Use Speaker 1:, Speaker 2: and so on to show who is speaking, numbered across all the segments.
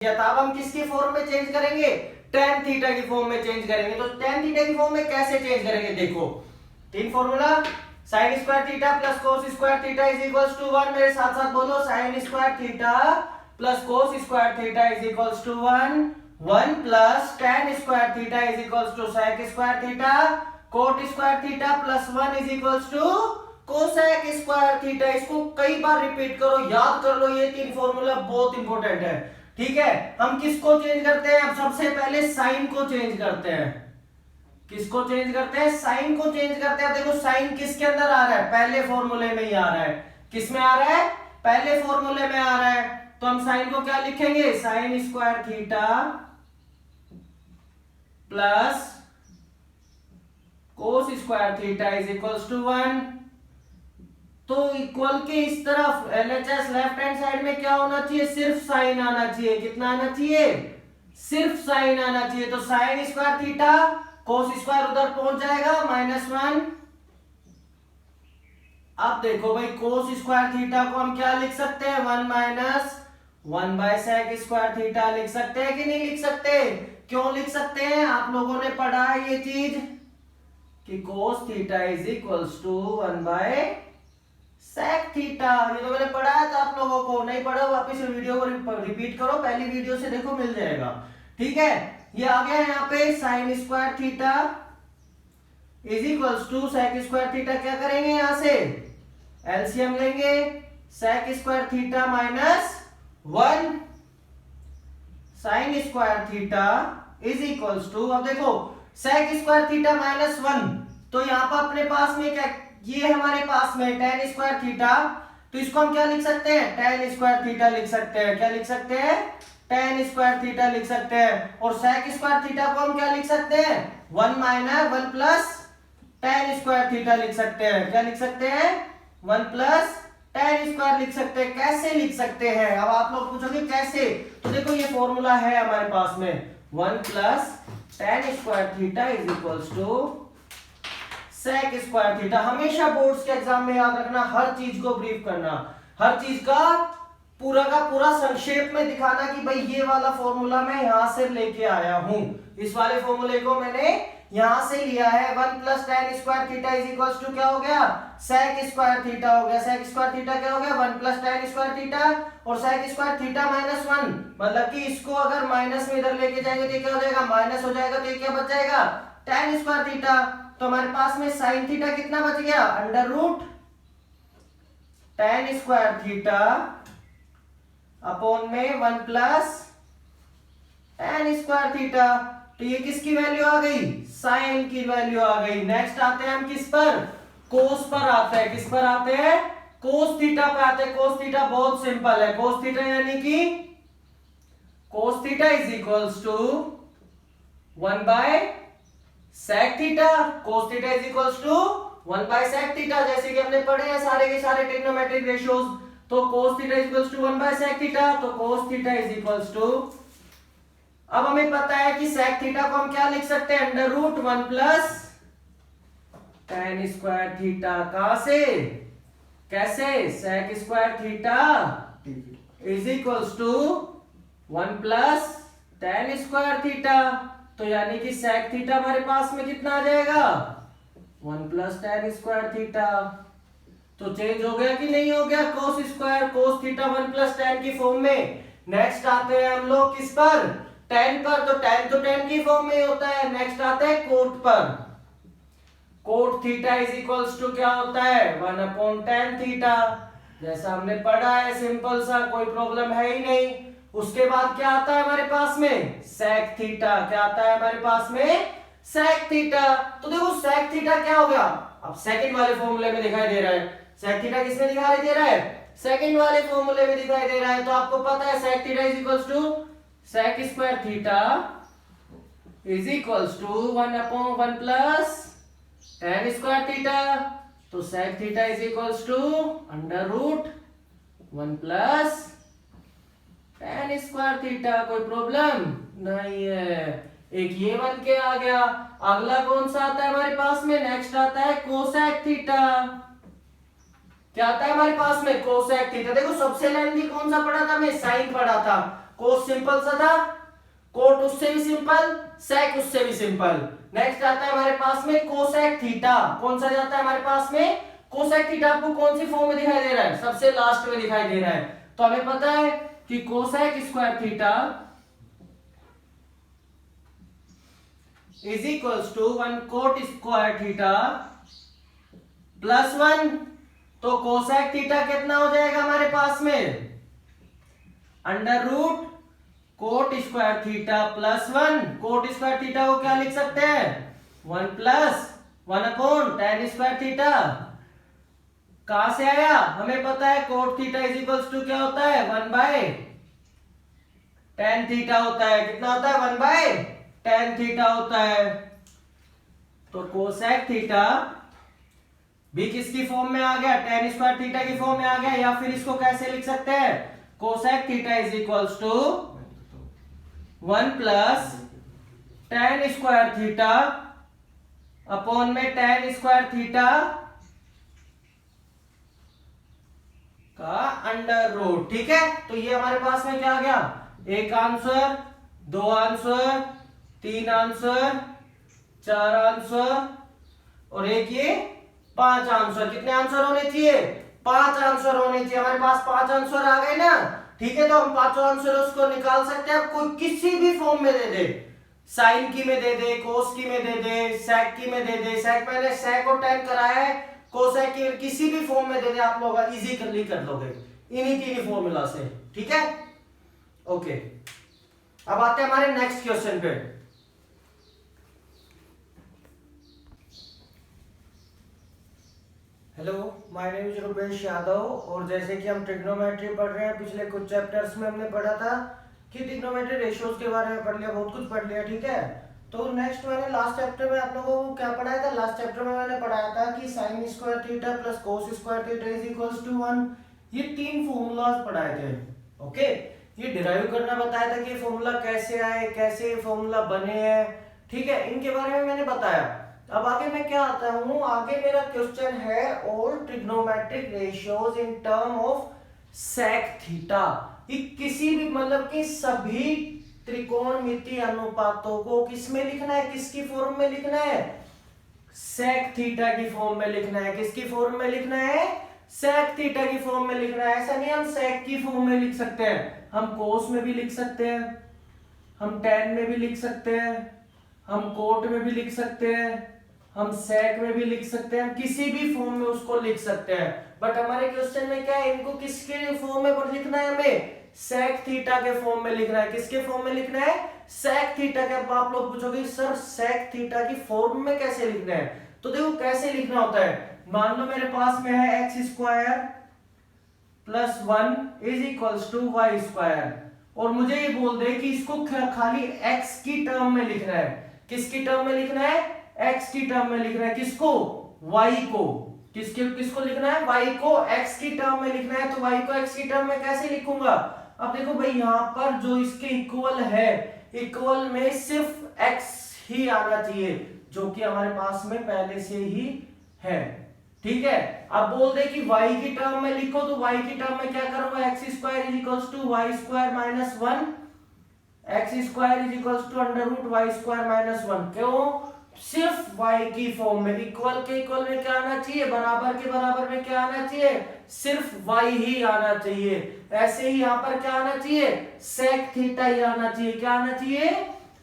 Speaker 1: या तो अब हम किसकी फॉर्म में चेंज करेंगे, tan थीटा की फॉर्म में चेंज करेंगे। तो tan थीटा की फॉर्म में कैसे चेंज करेंगे, देखो तीन formula, sin square theta plus cos square theta is equals to 1। मेरे साथ साथ बोलो, sin square theta plus cos square theta is equals to 1, 1 plus tan square theta is equals to sec square theta, cot square theta plus 1 is equals to cosec square theta. इसको कई बार repeat करो, याद कर लो, ये तीन formula बहुत important है। ठीक है, हम किसको चेंज करते हैं, अब सबसे पहले साइन को चेंज करते हैं। किसको चेंज करते हैं, साइन को चेंज करते हैं। देखो साइन किसके अंदर आ रहा है, पहले फॉर्मूले में ही आ रहा है। किस में आ रहा है, पहले फॉर्मूले में आ रहा है। तो हम साइन को क्या लिखेंगे, sine square theta plus cos square theta is equals to 1। तो इक्वल के इस तरफ LHS लेफ्ट हैंड साइड में क्या होना चाहिए, सिर्फ साइन आना चाहिए। कितना आना चाहिए, सिर्फ साइन आना चाहिए। तो sign square theta, cos square उधर पहुंच जाएगा -1। अब देखो भाई, कोस स्क्वायर थीटा को हम क्या लिख सकते हैं, 1 minus 1 by sec square theta लिख सकते हैं कि नहीं लिख सकते। क्यों लिख सकते हैं, आप लोगों ने पढ़ा है ये चीज कि cos theta is equals to 1 by sec theta. ये तो मैंने पढ़ाया था आप लोगों को, नहीं पढ़ा वापस वीडियो को रिपीट करो, पहली वीडियो से देखो, मिल जाएगा। ठीक है, ये आ गया यहाँ पे sine square theta is equals to sec square theta. क्या करेंगे, यहां से एलसीएम लेंगे, sec square theta minus 1 sine square theta is equals to, अब देखो सेक स्क्वायर थीटा -1, तो यहां पर अपने पास में क्या, ये हमारे पास में tan स्क्वायर थीटा, तो इसको हम क्या लिख सकते हैं, tan स्क्वायर थीटा लिख सकते हैं। क्या लिख सकते हैं, tan स्क्वायर थीटा लिख सकते हैं। और sec स्क्वायर थीटा को हम क्या लिख सकते हैं, 1 minus 1 plus tan square theta लिख सकते हैं। क्या लिख सकते हैं, 1 प्लस tan स्क्वायर लिख सकते हैं। कैसे लिख सकते हैं, अब आप लोग पूछोगे कैसे, तो देखो ये फॉर्मूला है हमारे पास में, 1 plus tan square theta is equals to sec square theta. हमेशा बोर्ड्स के एग्जाम में याद रखना, हर चीज को ब्रीफ करना, हर चीज का पूरा संक्षेप में दिखाना कि भाई ये वाला फॉर्मूला मैं यहां से लेके आया हूं, इस वाले फॉर्मूले को मैंने यहां से लिया है। 1 plus tan square theta is equals to क्या हो गया, सेक स्क्वायर थीटा हो गया। सेक स्क्वायर थीटा क्या हो गया, 1 प्लस tan स्क्वायर थीटा, और सेक स्क्वायर थीटा -1, मतलब कि इसको अगर माइनस में इधर लेके जाएंगे तो क्या हो जाएगा, माइनस हो जाएगा, तो ये क्या बच जाएगा, tan स्क्वायर थीटा। तो हमारे पास में साइन थीटा कितना बच गया, under root tan square theta upon में 1 प्लस tan स्क्वायर थीटा। तो ये किसकी वैल्यू आ गई, साइन की वैल्यू आ गई। नेक्स्ट आते हैं हम किस पर, कोस पर आते हैं। किस पर आते हैं, कोस थीटा पर आते हैं। कोस थीटा बहुत सिंपल है, कोस थीटा यानी कि cos theta is equals to 1 by sec theta. Cos theta is equals to 1 by sec theta, जैसे कि हमने पढ़े हैं सारे के सारे ट्रिग्नोमेट्रिक रेशियोज। तो cos theta is equals to 1 by sec theta, तो cos theta is equals to, अब हमें पता है कि सेक थीटा को हम क्या लिख सकते हैं, under root 1 plus tan square theta. कहां से, कैसे, sec square theta is equals to 1 plus tan square theta. तो यानी कि सेक थीटा हमारे पास में कितना आ जाएगा, 1 प्लस tan स्क्वायर थीटा। तो चेंज हो गया कि नहीं हो गया, cos square cos theta 1 plus tan की फॉर्म में। नेक्स्ट आते हैं हम लोग किस पर, tan पर। तो tan की फॉर्म में होता है। नेक्स्ट आता है कोट पर। Cot theta is equals to क्या होता है, 1 अपॉन tan थीटा, जैसा हमने पढ़ा है, सिंपल सा, कोई प्रॉब्लम है ही नहीं। उसके बाद क्या आता है हमारे पास में, सेक थीटा। क्या आता है हमारे पास में, सेक थीटा। तो देखो सेक थीटा क्या हो गया, अब सेकंड वाले फॉर्मूले में दिखाई दे रहा है। सेक थीटा किसमें दिखाई दे रहा है, सेकंड वाले फॉर्मूले में दिखाई दे रहा है। तो आपको पता है sec theta is equals to sec square theta is equals to 1 upon 1 plus tan square theta. तो sec theta is equals to under root 1 plus tan square theta. कोई प्रॉब्लम नहीं है, एक ये बन के आ गया। अगला कौन सा आता है हमारे पास में, नेक्स्ट आता है कोसेक थीटा। क्या आता है हमारे पास में, कोसेक थीटा। देखो सबसे लेंथी कौन सा पढ़ा था, मैं साइन पढ़ा था। कोस सिंपल सा था, कोट उससे भी सिंपल, सेक उससे भी सिंपल। नेक्स्ट आता है हमारे पास में कोसेक थीटा। कौन सा जाता है हमारे पास में? Cosec theta. आपको कौन सी फॉर्म में दिखाई दे रहा है? सबसे लास्ट में दिखाई दे रहा है। तो हमें पता है कि cosec square theta is equals to 1 cot square theta plus 1। तो कोसेक थीटा कितना हो जाएगा हमारे पास में? Under root cot square theta plus 1। Cot square theta को क्या लिख सकते हैं? 1 plus 1 upon tan square theta. कहां से आया? हमें पता है cot theta is equals to क्या होता है? 1 बाय tan थीटा होता है। कितना होता है? 1 बाय tan थीटा होता है। तो कोसेक थीटा भी किसकी फॉर्म में आ गया? tan स्क्वायर थीटा की फॉर्म में आ गया। या फिर इसको कैसे लिख सकते हैं? Cosec theta is equals to 1 plus tan square theta upon में tan स्क्वायर थीटा का अंडर रूट। ठीक है, तो ये हमारे पास में क्या आ गया? एक आंसर, दो आंसर, तीन आंसर, चार आंसर और एक ये 5 आंसर। कितने आंसर होने चाहिए? 5 आंसर होने चाहिए। हमारे पास 5 आंसर आ गए ना। ठीक है, तो हम 5 आंसर उसको निकाल सकते हैं। कोई किसी भी फॉर्म में दे दे, साइन की में दे दे, कोस की में दे दे, सेक की में दे दे। सेक मैंने सेक और tan कराया है, कोसेक की किसी भी फॉर्म में दे दे, आप लोग इजी कर लोगे इन्हीं तीन फॉर्मूला से। ठीक है, ओके। अब आते हैं हमारे नेक्स्ट क्वेश्चन पे। Hello, my name is Rupesh Yadav. और जैसे कि हम ट्रिग्नोमेट्री पढ़ रहे हैं, पिछले कुछ चैप्टर्स में हमने पढ़ा था कि ट्रिग्नोमेट्री रेशियोज के बारे में पढ़ लिया, बहुत कुछ पढ़ लिया। ठीक है, तो नेक्स्ट मैंने लास्ट चैप्टर में आप लोगों को क्या पढ़ाया था? लास्ट चैप्टर में मैंने पढ़ाया था कि sine square theta plus cos square theta is equals to 1। ये तीन फॉर्मूलाज पढ़ाए थे। ओके, ये डिराइव करना बताया था कि ये फॉर्मूला कैसे आए, कैसे ये फॉर्मूला बने हैं। ठीक है, इनके बारे में मैंने बताया। अब आगे मैं क्या आता हूं? आगे मेरा क्वेश्चन है all trigonometric ratios in term of sec theta. किसी भी मतलब कि सभी त्रिकोणमितीय अनुपातों को किस में लिखना है? किसकी फॉर्म में लिखना है? सेक थीटा की फॉर्म में लिखना है। किसकी फॉर्म में लिखना है? सेक थीटा की फॉर्म में लिखना है। ऐसा नहीं हम सेक की फॉर्म में लिख सकते हैं, हम कोस में भी लिख सकते हैं, हम tan में भी लिख सकते हैं, हम कोट में भी लिख सकते हैं, हम सेक में भी लिख सकते हैं, हम किसी भी फॉर्म में उसको लिख सकते हैं। बट हमारे क्वेश्चन में क्या है? इनको किसके फॉर्म में लिखना है? हमें सेक थीटा के फॉर्म में लिखना है। किसके फॉर्म में लिखना है? सेक थीटा के। अब आप लोग पूछोगे सर सेक थीटा की फॉर्म में कैसे लिखना है? तो देखो कैसे लिखना होता है। मान लो मेरे पास में है x square plus 1 is equals to y square, और मुझे ये बोल दे कि इसको खाली एक्स की टर्म में लिखना है। किसकी टर्म में लिखना है? एक्स की टर्म में लिखना है। किसको? वाई को। किसको लिखना है? वाई को एक्स की टर्म में लिखना है। तो वाई को एक्स की टर्म में कैसे लिखूंगा? अब देखो भाई, यहां पर जो इसके इक्वल है, इक्वल में सिर्फ एक्स ही आना चाहिए, जो कि हमारे पास में पहले से ही है। ठीक है, अब बोल दे कि y की टर्म में लिखो, तो y की टर्म में क्या करूंगा? X square is equals to y square minus 1। X square is equals to under root y square minus 1। क्यों? सिर्फ y की फॉर्म में। इक्वल के इक्वल में क्या आना चाहिए? बराबर के बराबर में क्या आना चाहिए? सिर्फ y ही आना चाहिए। ऐसे ही यहां पर क्या आना चाहिए? सेक थीटा ही आना चाहिए। क्या आना चाहिए?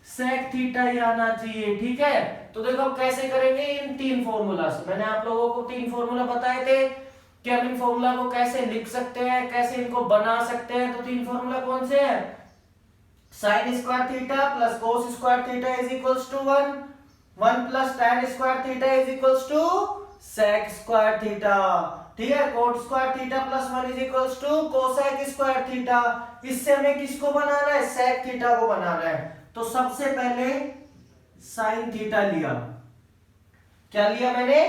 Speaker 1: सेक थीटा ही आना चाहिए। ठीक है, तो देखो अब कैसे करेंगे इन तीन फॉर्मूला से। मैंने आप लोगों को तीन फॉर्मूला बताए थे कि हम इन फॉर्मूला को कैसे लिख सकते हैं, कैसे इनको बना सकते हैं। तो तीन फॉर्मूला कौन से हैं? Sine square theta plus cos square theta is equals to 1 plus tan square theta is equals to sec square theta. ठीक है, cot square theta plus 1 is equals to cosec square theta. इससे हमें किसको बनाना है? Sec theta को बनाना है। तो सबसे पहले साइन थीटा लिया। क्या लिया मैंने?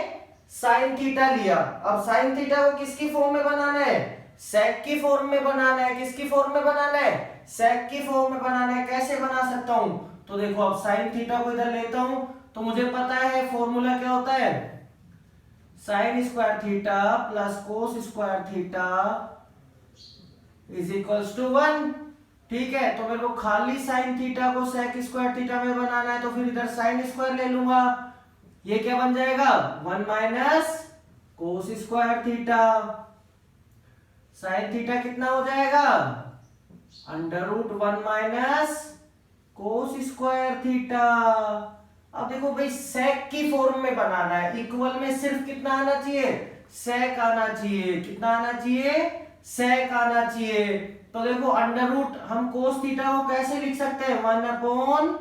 Speaker 1: साइन थीटा लिया। अब साइन थीटा को किसकी फॉर्म में बनाना है? सेक की फॉर्म में बनाना है। किसकी फॉर्म में बनाना है? सेक की फॉर्म में बनाना है। कैसे बना सकता हूं? तो देखो, अब साइन थीटा को इधर लेता हूं, तो मुझे पता है फॉर्मूला क्या होता है? Sine square theta plus cos square theta is equals to 1। ठीक है, तो मेरे को खाली साइन थीटा को सेक स्क्वायर थीटा में बनाना है, तो फिर इधर साइन स्क्वायर ले लूंगा। ये क्या बन जाएगा, 1 minus cos square theta. Sine theta कितना हो जाएगा, under root 1 minus cos square theta. अब देखो भाई, सेक की फॉर्म में बनाना है, इक्वल में सिर्फ कितना आना चाहिए, सेक आना चाहिए। कितना आना चाहिए, सेक आना चाहिए। तो देखो अंडर रूट हम कोस थीटा को कैसे लिख सकते हैं, 1 अपॉन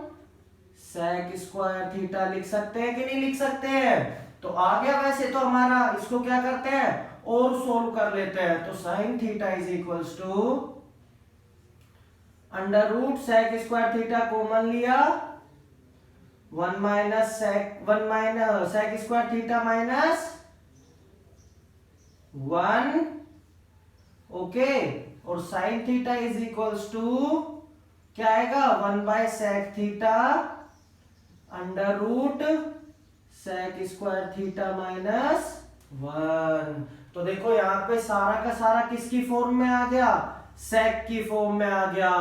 Speaker 1: सेक स्क्वायर थीटा लिख सकते हैं कि नहीं लिख सकते हैं। तो आ गया। वैसे तो हमारा इसको क्या करते हैं, और सोल्व कर लेते हैं। तो sine theta is equals to under root sec square theta common लिया, 1 minus sec square theta minus 1, okay. और sine theta is equals to क्या आएगा, 1 by sec theta under root sec square theta minus 1। तो देखो यहाँ पे सारा का सारा किसकी फॉर्म में आ गया, सेक की फॉर्म में आ गया।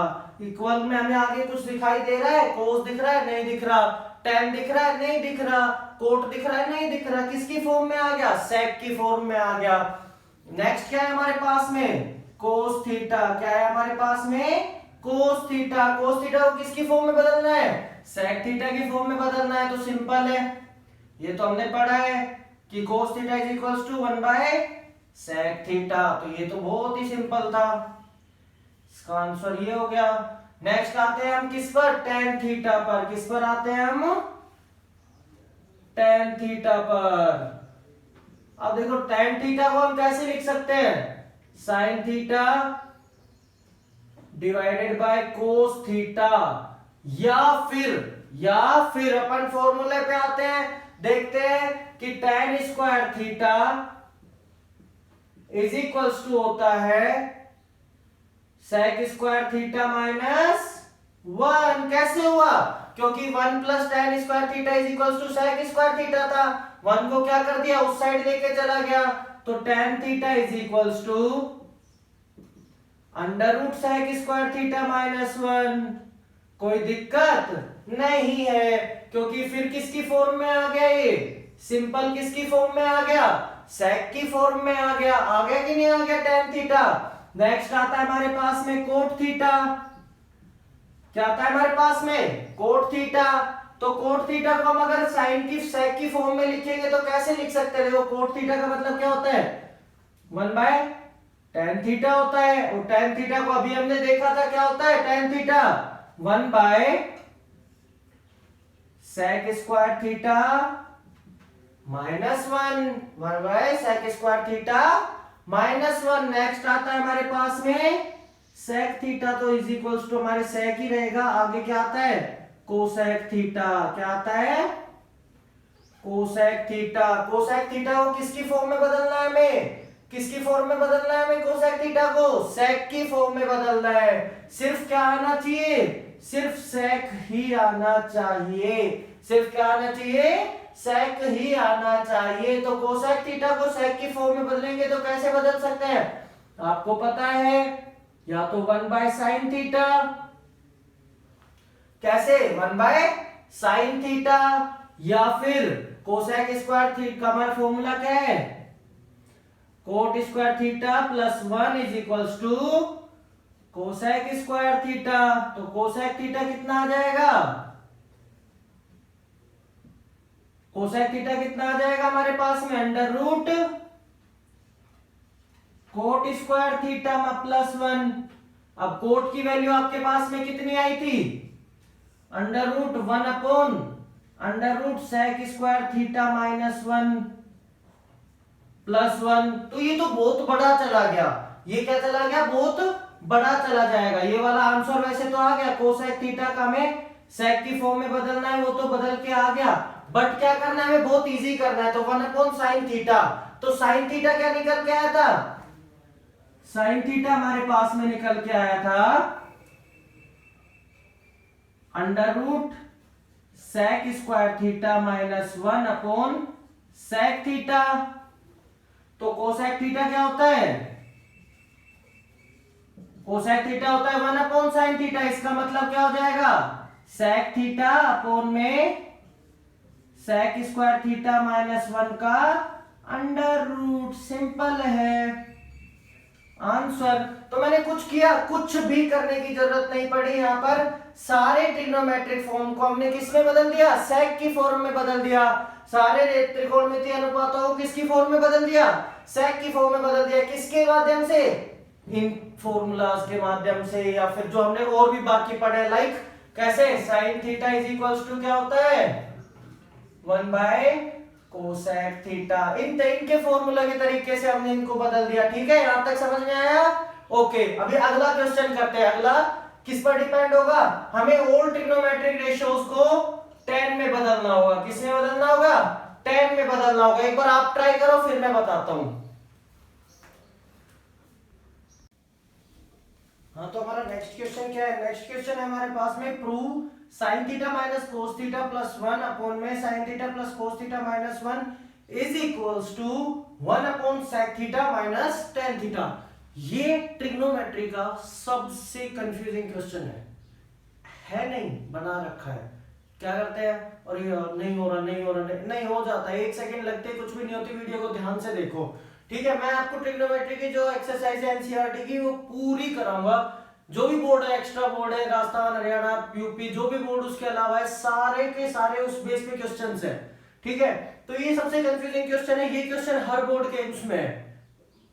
Speaker 1: इक्वल में हमें आगे कुछ दिखाई दे रहा है, कोस दिख रहा है, नहीं दिख रहा, टेन दिख रहा है, नहीं दिख रहा, कोट दिख रहा है, नहीं दिख रहा। किसकी फॉर्म में आ गया, सेक की फॉर्म में आ गया। नेक्स्ट क्या है हमारे पास में, कोस थीटा। क्या है हमारे पास में, कोस थीटा। कोस थीटा को किसकी फॉर्म में बदलना है, सेक थीटा की फॉर्म में बदलना है। तो सिंपल है, ये तो हमने पढ़ा है कि cos theta is equals to 1 by sec theta. तो ये तो बहुत ही सिंपल था, इसका आंसर ये हो गया। नेक्स्ट आते हैं हम किस पर, टेन थीटा पर। किस पर आते हैं हम, टेन थीटा पर। अब देखो टेन थीटा को हम कैसे लिख सकते हैं, sine theta divided by cos theta, या फिर अपन फॉर्मूले पे आते हैं, देखते हैं कि tan square theta is equals to होता है सेक स्क्वायर थीटा माइनस 1। कैसे हुआ, क्योंकि 1 plus tan square theta is equals to sec square theta था। 1 को क्या कर दिया, उस साइड लेके चला गया। तो tan theta is equals to under root sec square theta minus 1। कोई दिक्कत नहीं है, क्योंकि फिर किसकी फॉर्म में आ गया, ये सिंपल किसकी फॉर्म में आ गया, सेक की फॉर्म में आ गया। कि नहीं आ गया टेन थीटा। नेक्स्ट आता है हमारे पास में कोट थीटा। क्या आता है हमारे पास में, कोट थीटा। तो कोट थीटा को हम अगर साइन की सेक की फॉर्म में लिखेंगे तो कैसे लिख सकते हैं, देखो कोट थीटा का मतलब क्या होता है, 1 बाय टेन थीटा होता है। और टेन थीटा को अभी हमने देखा था क्या होता है, tan theta 1 by sec square theta minus 1 by sec square theta minus 1। Next आता है हमारे पास में सेक थीटा, तो इज इक्वल्स टू हमारे सेक ही रहेगा। आगे क्या आता है, कोसेक थीटा। क्या आता है, कोसेक थीटा। कोसेक थीटा को किसकी फॉर्म में बदलना है हमें, किसकी फॉर्म में बदलना है हमें, कोसेक थीटा को सेक की फॉर्म में बदलना है। सिर्फ क्या आना चाहिए, सिर्फ सेक ही आना चाहिए। सिर्फ क्या आना चाहिए, सेक ही आना चाहिए। तो कोसेक थीटा को सेक की फॉर्म में बदलेंगे तो कैसे बदल सकते हैं, आपको पता है, या तो 1 बाय साइन थीटा। कैसे, 1 बाय साइन थीटा, या फिर कोसेक स्क्वायर थीटा का हमारा फॉर्मूला क्या है, cot square theta plus 1 is equals to cosec square theta. तो कोसेक थीटा कितना आ जाएगा, कोसेक थीटा कितना आ जाएगा हमारे पास में, under root cot square theta plus 1। अब कोट की वैल्यू आपके पास में कितनी आई थी, under root 1 upon under root sec square theta minus 1 plus 1। तो ये तो बहुत बड़ा चला गया, ये क्या चला गया, बहुत बड़ा चला जाएगा। ये वाला आंसर वैसे तो आ गया, कोसेक थीटा का हमें सेक की फॉर्म में बदलना है, वो तो बदल के आ गया। बट क्या करना है, हमें बहुत इजी करना है। तो 1 अपॉन साइन थीटा, तो साइन थीटा क्या निकल के आया था, साइन थीटा हमारे पास में निकल के आया था under root sec square theta minus 1 upon sec theta. तो कोसेक थीटा क्या होता है, कोसेक थीटा होता है 1 अपॉन साइन थीटा। इसका मतलब क्या हो जाएगा, सेक थीटा अपॉन में सेक स्क्वायर थीटा माइनस 1 का अंडर रूट। सिंपल है आंसर। तो मैंने कुछ किया, कुछ भी करने की जरूरत नहीं पड़ी। यहाँ पर सारे ट्रिग्नोमेट्रिक फॉर्म को हमने किस में बदल दिया, सेक की फॉर्म में बदल दिया। सारे त्रिकोणमितीय अनुपातों को किसकी फॉर्म में बदल दिया, सेक की फॉर्म में बदल दिया। किसके माध्यम से, इन फॉर्मूलाज के माध्यम से, या फिर जो हमने और भी बाकी पढ़े, लाइक कैसे sine theta is equals to क्या होता है 1 बाय कोसेक थीटा। इनके फॉर्मूला के तरीके से हमने इनको बदल दिया। ठीक है, यहां तक समझ में आया। ओके, अभी अगला क्वेश्चन करते हैं। अगला किस पर डिपेंड होगा, हमें ऑल ट्रिग्नोमेट्रिक रेशियोज को tan में बदलना होगा। किस में बदलना होगा, tan में बदलना होगा। एक बार आप ट्राई करो, फिर मैं बताता हूं। हाँ, तो हमारा नेक्स्ट क्वेश्चन क्या है, नेक्स्ट क्वेश्चन है हमारे पास में prove sine theta minus cos theta plus 1 upon में sine theta plus cos theta minus 1 is equals to 1 upon sec theta minus tan theta. ये ट्रिग्नोमेट्री का सबसे कंफ्यूजिंग क्वेश्चन है नहीं, बना रखा है। क्या करते हैं, और ये नहीं हो रहा, नहीं हो जाता, 1 सेकंड लगते, कुछ भी नहीं होती। वीडियो को ध्यान से देखो। ठीक है, मैं आपको ट्रिग्नोमेट्री की जो एक्सरसाइज है एनसीईआरटी की वो पूरी कराऊंगा। जो भी बोर्ड है, एक्स्ट्रा बोर्ड है, राजस्थान, हरियाणा, यूपी, जो भी बोर्ड उसके अलावा है, सारे के सारे उस बेस पे क्वेश्चंस है। ठीक है, तो ये सबसे कंफ्यूजिंग क्वेश्चन है। ये क्वेश्चन हर बोर्ड के उसमें है,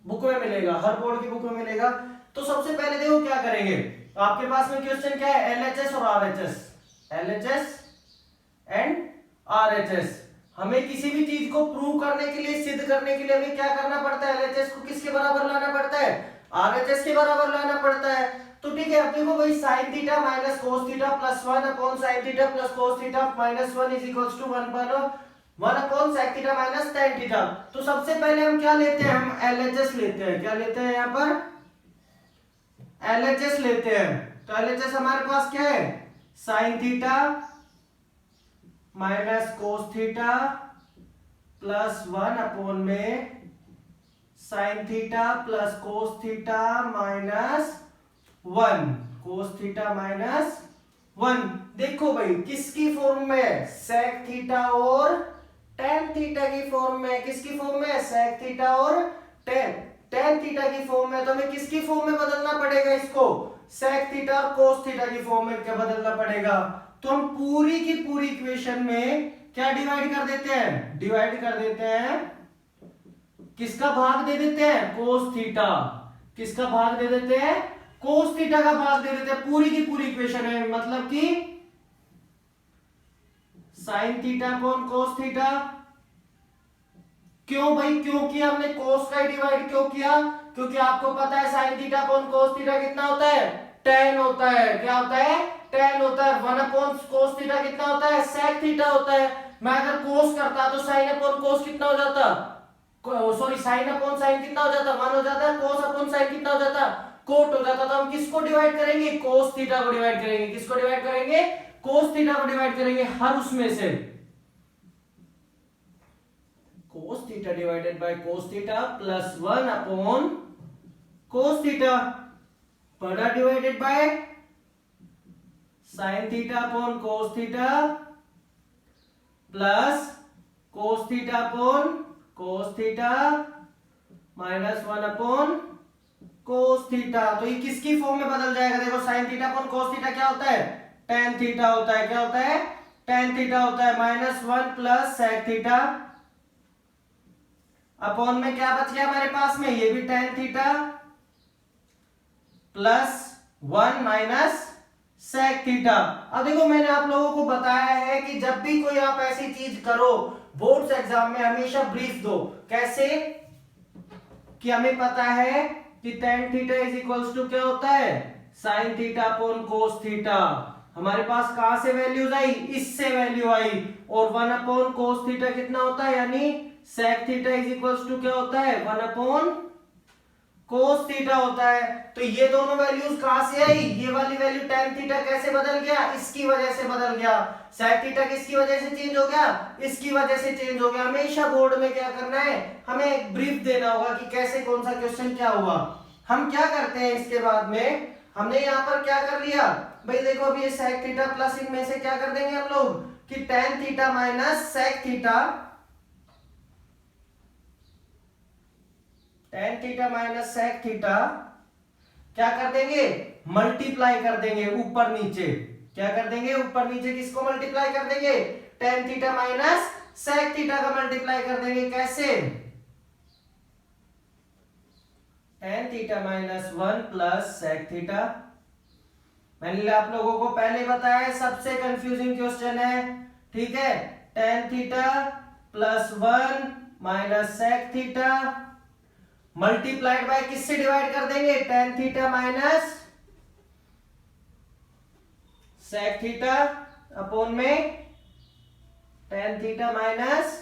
Speaker 1: बुक में मिलेगा, हर बोर्ड की बुक में मिलेगा। तो सबसे पहले देखो क्या करेंगे, आपके पास में क्वेश्चन क्या है, एलएचएस और आरएचएस, एलएचएस एंड आरएचएस। हमें किसी भी चीज को प्रूव करने के लिए, सिद्ध करने के लिए हमें क्या करना पड़ता है, एलएचएस को किसके बराबर लाना पड़ता है, आरएचएस के बराबर लाना पड़ता है। तो ठीक है, अब देखो भाई sine theta minus cos theta plus 1 upon sine theta plus cos theta minus 1 is equals to 1 upon sec theta minus tan theta. तो सबसे पहले हम क्या लेते हैं, हम एलएचएस लेते हैं। क्या लेते हैं यहाँ पर, एलएचएस लेते हैं। तो एलएचएस हमारे पास क्या है, sine theta minus cos theta plus 1 upon में sine theta plus cos theta minus 1, cos theta minus 1। देखो भाई किसकी फॉर्म में, सेक थीटा और टेन थीटा की फॉर्म में। किसकी फॉर्म में, सेक थीटा और टेन थीटा की फॉर्म में। तो हमें किसकी फॉर्म में बदलना पड़ेगा इसको, सेक थीटा और कोस थीटा की फॉर्म में क्या बदलना पड़ेगा। तो हम पूरी की पूरी इक्वेशन में क्या डिवाइड कर देते हैं, डिवाइड कर देते हैं, किसका भाग दे देते हैं, कोस थीटा। किसका भाग दे देते हैं, कोस थीटा का भाग दे देते हैं। पूरी की पूरी इक्वेशन है, मतलब कि sign theta upon cos theta. क्यों भाई, क्यों किया हमने, कोस का ही डिवाइड क्यों किया, क्योंकि आपको पता है sine theta upon cos theta कितना होता है, टेन होता है। क्या होता है, टेन होता है। 1 अपॉन कोस थीटा कितना होता है, सेक थीटा होता है। मैं अगर कोस करता तो साइन अपॉन कोस कितना हो जाता, सॉरी साइन अपॉन साइन कितना हो जाता, 1 हो जाता। कोस अपॉन साइन कितना हो जाता, कोट हो जाता। तो हम किसको डिवाइड करेंगे, कोस थीटा को डिवाइड करेंगे। किसको डिवाइड करेंगे, कोस थीटा को डिवाइड करेंगे हर उसमें से। Cos theta divided by cos theta plus 1 upon cos theta बड़ा divided by sine theta upon cos theta plus cos theta upon cos theta minus 1 upon cos theta. तो ये किसकी फॉर्म में बदल जाएगा, देखो sine theta upon cos theta क्या होता है, टेन थीटा होता है। क्या होता है, टेन थीटा होता है। Minus 1 plus sec theta upon में क्या बच गया हमारे पास में, ये भी tan theta plus 1 minus sec theta. अब देखो मैंने आप लोगों को बताया है कि जब भी कोई आप ऐसी चीज करो बोर्ड्स एग्जाम में हमेशा ब्रीफ दो। कैसे, कि हमें पता है कि tan theta is equals to क्या होता है, sine theta upon cos theta. हमारे पास कहां से वैल्यूज आई, इससे वैल्यू आई। और 1 अपॉन कोस थीटा कितना होता है, यानी sec theta is equals to क्या होता है, 1 अपॉन कोस थीटा होता है। तो ये दोनों वैल्यूज कहां से आई, ये वाली वैल्यू टेन थीटा कैसे बदल गया, इसकी वजह से बदल गया। सेक थीटा किसकी वजह से चेंज हो गया, इसकी वजह से चेंज हो गया। हमेशा बोर्ड में क्या करना है, हमें एक ब्रीफ देना होगा कि कैसे कौन सा क्वेश्चन क्या हुआ। हम क्या करते हैं इसके बाद में, हमने यहां पर क्या कर लिया भाई, देखो अभी ये sec थीटा प्लस इनमें से क्या कर देंगे हम लोग कि tan theta minus sec theta, tan theta minus sec theta क्या कर देंगे, मल्टीप्लाई कर देंगे ऊपर नीचे। क्या कर देंगे, ऊपर नीचे किसको मल्टीप्लाई कर देंगे, tan theta minus sec theta का मल्टीप्लाई कर देंगे। कैसे, tan theta minus 1 plus sec theta. मैंने आप लोगों को पहले बताया है, सबसे कंफ्यूजिंग क्वेश्चन है, ठीक है। tan theta plus 1 minus sec theta multiplied by किससे डिवाइड कर देंगे, tan theta minus sec theta upon में tan theta minus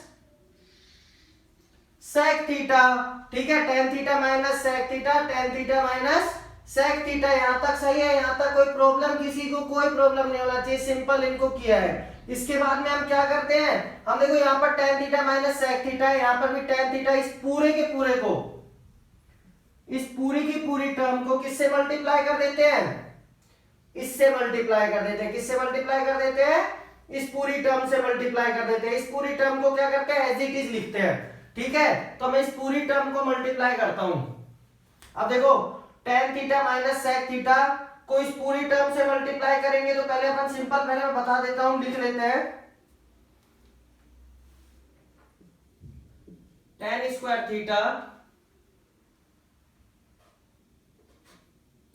Speaker 1: sec theta, ठीक है। tan theta minus sec theta, tan theta minus sec theta, यहां तक सही है, यहां तक कोई प्रॉब्लम, किसी को कोई प्रॉब्लम नहीं होना चाहिए, सिंपल इनको किया है। इसके बाद में हम क्या करते हैं, हम देखो यहां पर tan theta minus sec theta है, यहां पर भी tan थीटा, इस पूरे के पूरे को, इस पूरी की पूरी टर्म को किससे मल्टीप्लाई कर देते हैं, इससे मल्टीप्लाई कर देते हैं। किससे मल्टीप्लाई कर देते हैं, इस पूरी टर्म से मल्टीप्लाई कर देते हैं। इस पूरी टर्म को क्या करते हैं, एज इट इज लिखते हैं, ठीक है। तो मैं इस पूरी टर्म को मल्टीप्लाई करता हूं। अब देखो tan theta minus sec theta को इस पूरी टर्म से मल्टीप्लाई करेंगे, तो पहले अपन सिंपल, पहले मैं बता देता हूं, लिख लेते हैं tan square theta,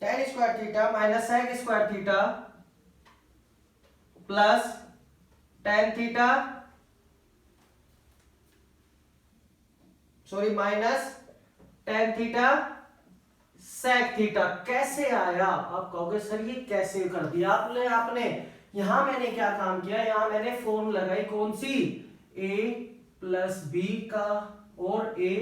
Speaker 1: tan square theta minus sec square theta plus tan theta, sorry minus tan theta sec theta. कैसे आया, आप कहोगे सर ये कैसे कर दिया आपने यहां मैंने क्या काम किया, यहां मैंने फॉर्मूला लगाई, कौन सी, a प्लस बी का और a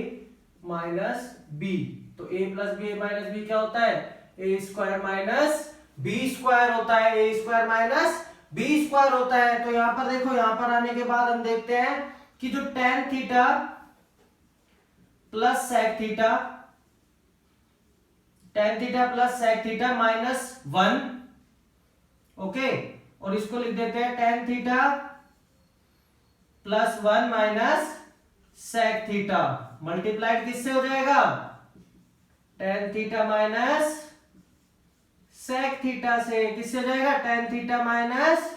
Speaker 1: माइनस बी। तो a plus b minus b क्या होता है, a square minus b square होता है, a square minus b square होता है। तो यहां पर देखो, यहां पर आने के बाद हम देखते हैं कि जो tan theta plus sec theta, tan theta plus sec theta minus 1, okay, और इसको लिख देते हैं tan theta plus 1 minus sec theta, multiplied किससे हो जाएगा, tan theta minus sec theta से, किससे हो जाएगा, tan theta minus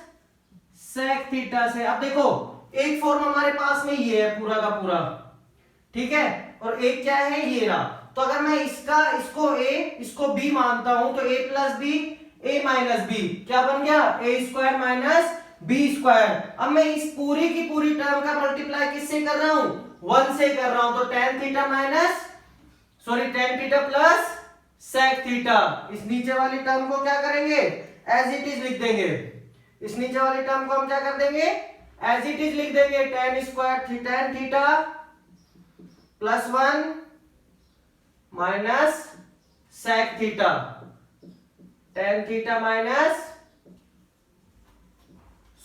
Speaker 1: sec theta से। अब देखो एक फॉर्म हमारे पास में ये है पूरा का पूरा, ठीक है, और एक क्या है, ये रहा। तो अगर मैं इसको a इसको b मानता हूं, तो a plus b a minus b क्या बन गया, a square minus b square. अब मैं इस पूरी की पूरी टर्म का मल्टीप्लाई किससे कर रहा हूं, 1 से कर रहा हूं। तो tan theta minus, sorry tan theta plus sec theta, इस नीचे वाली टर्म को क्या करेंगे, एज इट इज लिख देंगे। इस नीचे वाली टर्म को हम क्या कर देंगे, एज इट इज लिख देंगे, tan square tan theta plus 1 minus sec theta, tan theta minus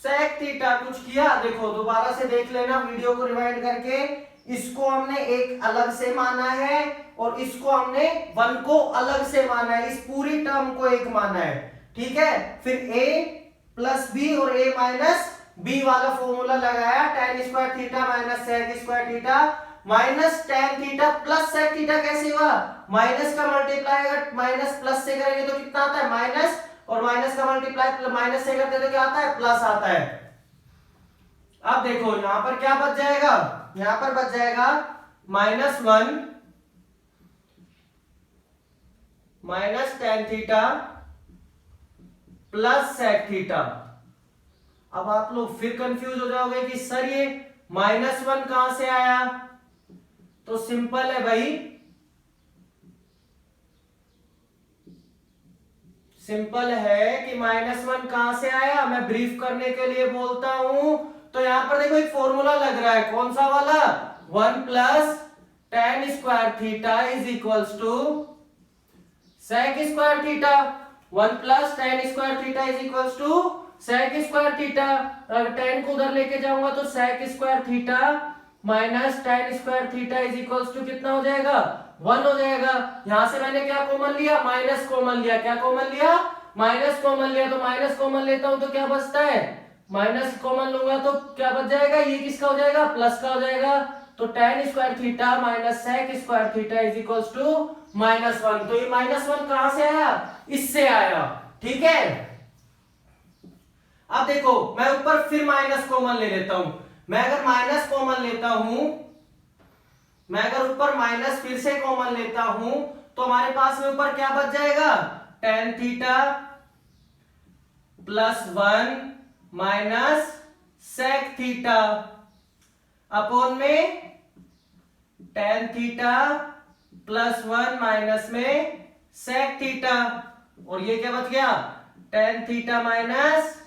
Speaker 1: sec theta. कुछ किया, देखो दोबारा से देख लेना वीडियो को रिवाइंड करके, इसको हमने एक अलग से माना है और इसको हमने 1 को अलग से माना है, इस पूरी टर्म को एक माना है, ठीक है। फिर a प्लस बी और a माइनस बी वाला फॉर्मूला लगाया, tan square theta minus sec square theta minus tan theta plus sec theta. कैसे हुआ, माइनस का मल्टीप्लाई अगर माइनस प्लस से करेंगे तो कितना आता है, माइनस, और माइनस का मल्टीप्लाई माइनस से करते तो क्या आता है, प्लस आता है। अब देखो यहां पर क्या बच जाएगा, यहां पर बच जाएगा -1 minus tan theta plus sec theta. अब आप लोग फिर कंफ्यूज हो जाओगे कि सर ये -1 कहां से आया, तो सिंपल है भाई, सिंपल है कि -1 कहां से आया, मैं ब्रीफ करने के लिए बोलता हूं। तो यहां पर देखो एक फॉर्मूला लग रहा है, कौन सा वाला, 1 plus tan square theta is equals to sec square theta, 1 plus tan square theta is equals to sec square theta. अगर tan को उधर लेके जाऊंगा तो sec square theta minus tan square theta is equals to कितना हो जाएगा, 1 हो जाएगा। यहां से मैंने क्या कॉमन लिया, माइनस कॉमन लिया। क्या कॉमन लिया, माइनस कॉमन लिया। तो माइनस कॉमन लेता हूं तो क्या बचता है, माइनस कॉमन लूंगा तो क्या बच जाएगा, ये किसका हो जाएगा, प्लस का हो जाएगा। तो tan square theta minus sec square theta is equals to -1। तो ये -1 कहां से आया, इससे आया। ठीक है, अब देखो मैं ऊपर फिर माइनस कॉमन ले लेता हूं। मैं अगर माइनस कॉमन लेता हूं, मैं अगर ऊपर माइनस फिर से कॉमन लेता हूं तो हमारे पास में ऊपर क्या बच जाएगा, tan theta +1 minus sec theta upon में tan थीटा +1 माइनस में sec थीटा। और ये क्या बच गया, tan theta minus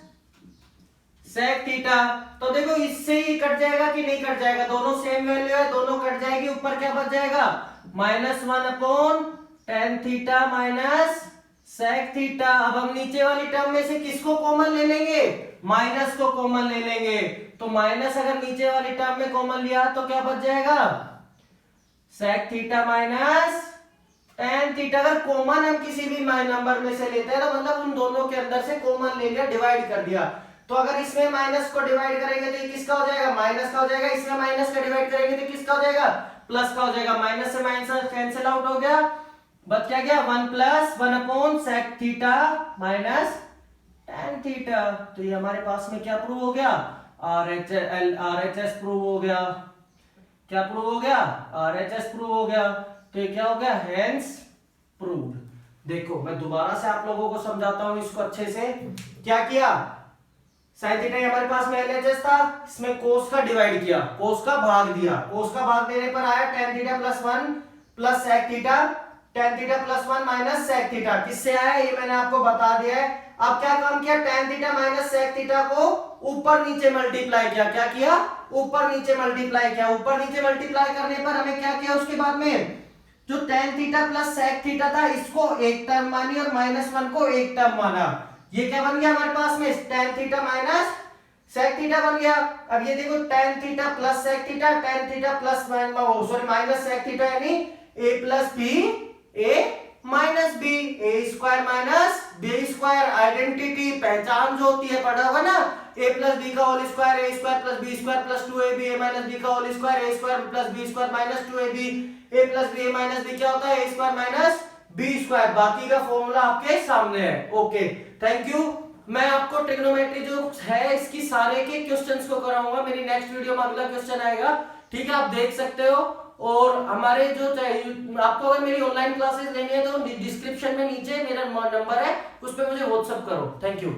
Speaker 1: sec theta. तो देखो इससे ही कट जाएगा कि नहीं कट जाएगा, दोनों सेम वैल्यू है, दोनों कट जाएगी। ऊपर क्या बच जाएगा, -1 upon tan theta minus sec theta. अब हम नीचे वाली टर्म में से किसको कॉमन ले लेंगे, माइनस को कॉमन ले लेंगे। तो माइनस अगर नीचे वाली टर्म में कॉमन लिया तो क्या बच जाएगा, sec theta minus tan theta. अगर कॉमन हम किसी भी नंबर में से लेते हैं तो मतलब उन दोनों के अंदर से कॉमन ले लिया, डिवाइड कर दिया। तो अगर इसमें माइनस को डिवाइड करेंगे तो ये किसका हो जाएगा, माइनस का हो जाएगा। इसमें माइनस का डिवाइड करेंगे तो किसका हो जाएगा, प्लस का हो जाएगा। माइनस से माइनस कैंसिल आउट हो गया, बच क्या गया 1 + 1 upon sec theta minus tan theta. तो ये हमारे पास में क्या प्रूव हो गया, RHS प्रूव हो गया। क्या प्रूव हो गया, RHS प्रूव हो गया। तो ये क्या हो गया, हेंस प्रूव्ड। देखो मैं दोबारा से आप लोगों को समझाता हूं इसको अच्छे से। क्या किया, sin थीटा हमारे पास में LHS था, इसमें cos का डिवाइड किया, cos का भाग दिया। cos का भाग देने पर आया tan theta +1 plus sec theta, tan theta +1 minus sec theta. किससे आया ये मैंने आपको बता दिया है। अब क्या काम किया, tan theta minus sec theta को ऊपर नीचे मल्टीप्लाई किया। क्या किया, ऊपर नीचे मल्टीप्लाई किया। ऊपर नीचे मल्टीप्लाई करने पर हमें क्या किया, उसके बाद में जो tan theta plus sec theta था इसको एक टर्म मानी और -1 को एक टर्म माना। ये क्या बन गया हमारे पास में, tan theta minus sec theta बन गया। अब ये देखो tan theta plus sec theta, tan theta plus minus sec theta यानी a plus b a minus b, a square minus b square. Identity पहचान जो होती है पढ़ा होगा ना, a प्लस बी का whole square, a square plus b square plus 2ab, a minus b का whole square, a square plus b square minus 2ab, a plus b minus b क्या होता है, a square minus b square. बाकी का formula आपके सामने है। Okay thank you. मैं आपको ट्रिग्नोमेट्री जो है इसकी सारे के क्वेश्चंस को कराऊंगा, मेरी नेक्स्ट वीडियो में अगला क्वेश्चन आएगा। ठीक है, आप देख सकते हो। और हमारे जो आपको अगर मेरी ऑनलाइन क्लासेस लेनी है तो डिस्क्रिप्शन में नीचे मेरा नंबर है, उस पर मुझे व्हाट्सएप करो। Thank you.